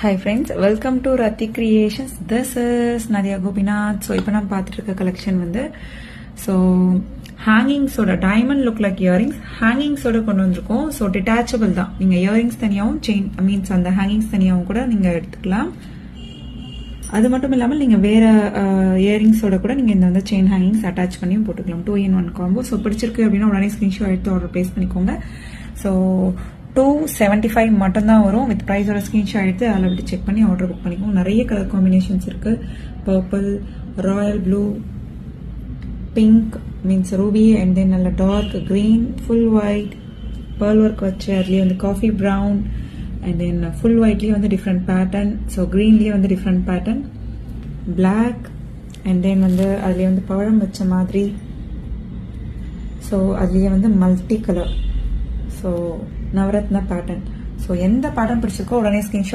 Hi friends, welcome to Rati Creations. This is Nadia Gopinath. So இப்போ நான் பார்த்துட்டு இருக்க கலெக்ஷன் வந்து ஹேங்கிங்ஸோட டைமண்ட் லுக் லைக் இயரிங்ஸ் ஹேங்கிங்ஸோட கொண்டு வந்திருக்கோம். ஸோ டிட்டாச்சபிள் தான். நீங்க இயரிங்ஸ் தனியாகவும் செயின் மீன்ஸ் அந்த ஹேங்கிங்ஸ் தனியாகவும் கூட நீங்க எடுத்துக்கலாம். அது மட்டும் இல்லாமல் நீங்க வேற இயரிங்ஸோட கூட நீங்க இந்த வந்து செயின் ஹேங்கிங்ஸ் அட்டாச் பண்ணியும் போட்டுக்கலாம். 2-in-1 combo. ஸோ பிடிச்சிருக்கு அப்படின்னா உடனே ஸ்கிரீன்ஷாட் எடுத்து ஆர்டர் பிளேஸ் பண்ணிக்கோங்க. ஸோ 275 மட்டும்தான் வரும். வித் ப்ரைஸோட ஸ்கிரீன்ஷாட் எடுத்து அதில் விட்டு செக் பண்ணி ஆர்டர் புக் பண்ணிக்கோங்க. நிறைய கலர் காம்பினேஷன்ஸ் இருக்கு. Purple, royal blue, pink means ruby, and then நல்ல dark green, full white, pearl work வச்ச அதுலேயே வந்து coffee brown, and then full ஒயிட்லேயே வந்து டிஃப்ரெண்ட் பேட்டர்ன். ஸோ க்ரீன்லேயே வந்து different pattern, black, and then வந்து அதுலேயே வந்து பழம் வச்ச மாதிரி. ஸோ அதுலேயே வந்து multi colour. So Navaratna pattern. So எந்த பேட்டர்ன் பிடிச்சிருக்கோ உடனே ஸ்கிரீன்ஷாட்